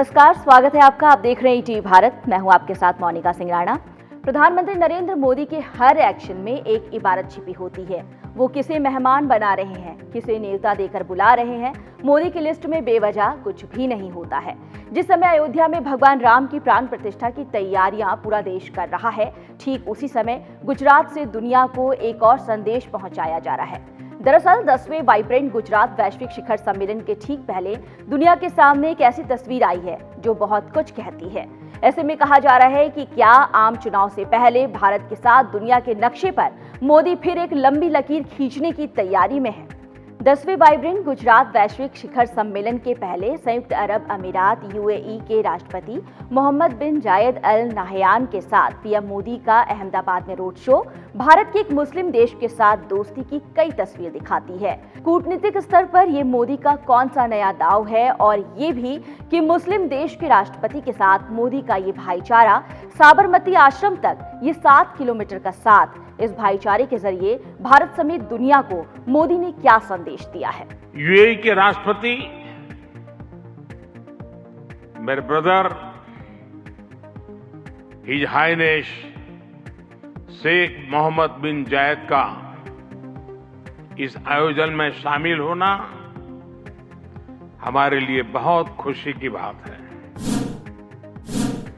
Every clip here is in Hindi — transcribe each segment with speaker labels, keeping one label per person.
Speaker 1: नमस्कार, स्वागत है आपका। आप देख रहे हैं ईटीवी भारत। मैं हूं आपके साथ मोनिका सिंह राणा। प्रधानमंत्री नरेंद्र मोदी के हर एक्शन में एक इबारत छिपी होती है। वो किसे मेहमान बना रहे हैं, किसे न्योता देकर बुला रहे हैं। मोदी की लिस्ट में बेवजह कुछ भी नहीं होता है। जिस समय अयोध्या में भगवान राम की प्राण प्रतिष्ठा की तैयारियां पूरा देश कर रहा है, ठीक उसी समय गुजरात से दुनिया को एक और संदेश पहुंचाया जा रहा है। दरअसल 10वें वाइब्रेंट गुजरात वैश्विक शिखर सम्मेलन के ठीक पहले दुनिया के सामने एक ऐसी तस्वीर आई है जो बहुत कुछ कहती है। ऐसे में कहा जा रहा है कि क्या आम चुनाव से पहले भारत के साथ दुनिया के नक्शे पर मोदी फिर एक लंबी लकीर खींचने की तैयारी में है। 10वें वाइब्रेंट गुजरात वैश्विक शिखर सम्मेलन के पहले संयुक्त अरब अमीरात यूएई के राष्ट्रपति मोहम्मद बिन जायद अल नाहयान के साथ पीएम मोदी का अहमदाबाद में रोड शो भारत के एक मुस्लिम देश के साथ दोस्ती की कई तस्वीर दिखाती है। कूटनीतिक स्तर पर ये मोदी का कौन सा नया दाव है, और ये भी कि मुस्लिम देश के राष्ट्रपति के साथ मोदी का ये भाईचारा साबरमती आश्रम तक ये 7 किलोमीटर का साथ, इस भाईचारे के जरिए भारत समेत दुनिया को मोदी ने क्या संदेश दिया है।
Speaker 2: यूएई के राष्ट्रपति मेरे brother his highness Sheikh Mohammed bin Zayed का इस आयोजन में शामिल होना हमारे लिए बहुत खुशी की बात है।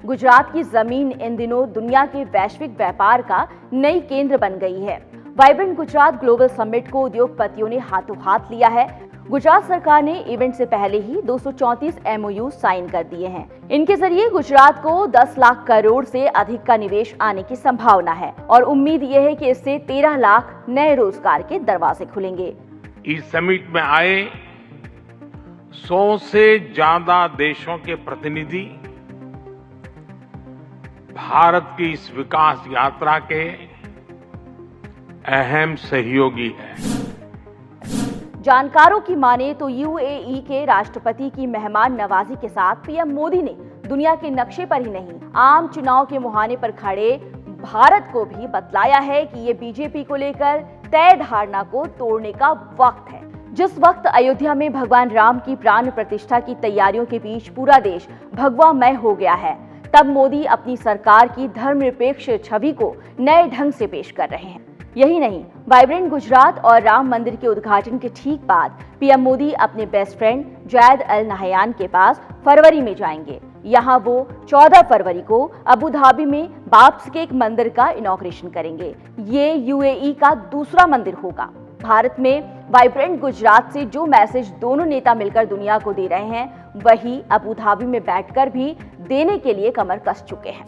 Speaker 1: गुजरात की जमीन इन दिनों दुनिया के वैश्विक व्यापार का नई केंद्र बन गई है। वाइब्रेंट गुजरात ग्लोबल समिट को उद्योगपतियों ने हाथों हाथ लिया है। गुजरात सरकार ने इवेंट से पहले ही 234 एमओयू साइन कर दिए हैं। इनके जरिए गुजरात को 10 लाख करोड़ से अधिक का निवेश आने की संभावना है और उम्मीद यह है कि इससे 13 लाख नए रोजगार के दरवाजे खुलेंगे।
Speaker 2: इस समिट में आए 100 से ज्यादा देशों के प्रतिनिधि भारत की इस विकास यात्रा के अहम सहयोगी हैं।
Speaker 1: जानकारों की माने तो यूएई के राष्ट्रपति की मेहमान नवाजी के साथ पीएम मोदी ने दुनिया के नक्शे पर ही नहीं, आम चुनाव के मुहाने पर खड़े भारत को भी बतलाया है कि ये बीजेपी को लेकर तय धारणा को तोड़ने का वक्त है। जिस वक्त अयोध्या में भगवान राम की प्राण प्रतिष्ठा की तैयारियों के बीच पूरा देश भगवामय हो गया है, तब मोदी अपनी सरकार की धर्मनिरपेक्ष छवि को नए ढंग से पेश कर रहे हैं। यही नहीं, वाइब्रेंट गुजरात और राम मंदिर के उद्घाटन के ठीक बाद पीएम मोदी अपने बेस्ट फ्रेंड जायद अल नाहयान के पास फरवरी में जाएंगे। यहां वो 14 फरवरी को अबू धाबी में बाब्स के एक मंदिर का इनॉग्रेशन करेंगे। ये यूएई का दूसरा मंदिर होगा। भारत में वाइब्रेंट गुजरात से जो मैसेज दोनों नेता मिलकर दुनिया को दे रहे हैं, वही अबू धाबी में बैठकर भी देने के लिए कमर कस चुके हैं।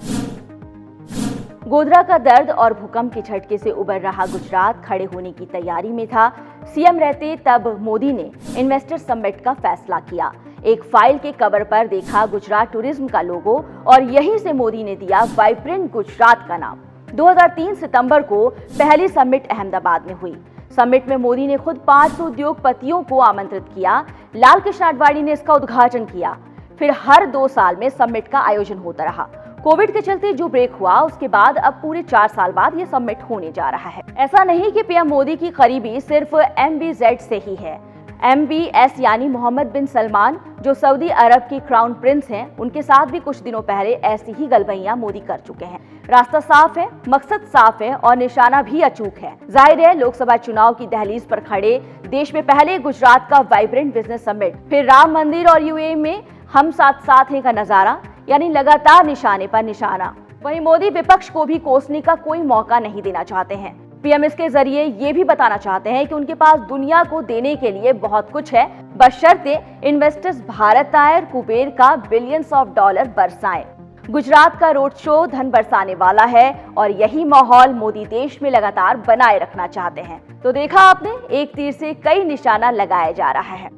Speaker 1: गोधरा का दर्द और भूकंप के झटके से उबर रहा गुजरात खड़े होने की तैयारी में था। सीएम रहते तब मोदी ने इन्वेस्टर समिट का फैसला किया। एक फाइल के कवर पर देखा गुजरात टूरिज्म का लोगो और यहीं से मोदी ने दिया वाइब्रेंट गुजरात का नाम। 2003 सितंबर को पहली समिट अहमदाबाद में हुई। समिट में मोदी ने खुद 500 उद्योगपतियों को आमंत्रित किया। लाल कृष्ण आडवाणी ने इसका उद्घाटन किया। फिर हर 2 साल में समिट का आयोजन होता रहा। कोविड के चलते जो ब्रेक हुआ, उसके बाद अब पूरे 4 साल बाद ये समिट होने जा रहा है। ऐसा नहीं कि पीएम मोदी की करीबी सिर्फ MBZ से ही है। MBS यानी मोहम्मद बिन सलमान, जो सऊदी अरब के क्राउन प्रिंस हैं, उनके साथ भी कुछ दिनों पहले ऐसी ही गलबैयां मोदी कर चुके हैं। रास्ता साफ है, मकसद साफ है और निशाना भी अचूक है। जाहिर है, लोकसभा चुनाव की दहलीज पर खड़े देश में पहले गुजरात का वाइब्रेंट बिजनेस समिट, फिर राम मंदिर और यूएई में हम साथ साथ हैं का नजारा, यानी लगातार निशाने पर निशाना। वहीं मोदी विपक्ष को भी कोसने का कोई मौका नहीं देना चाहते हैं। पीएम इसके जरिए ये भी बताना चाहते हैं कि उनके पास दुनिया को देने के लिए बहुत कुछ है, बशर्ते इन्वेस्टर्स भारत आए और कुबेर का बिलियंस ऑफ डॉलर बरसाएं। गुजरात का रोड शो धन बरसाने वाला है और यही माहौल मोदी देश में लगातार बनाए रखना चाहते हैं। तो देखा आपने, एक तीर से कई निशाना लगाया जा रहा है।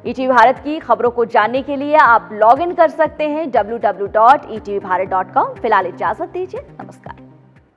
Speaker 1: ईटीवी भारत की खबरों को जानने के लिए आप लॉग इन कर सकते हैं www.etvbharat.com। फिलहाल इजाजत दीजिए, नमस्कार।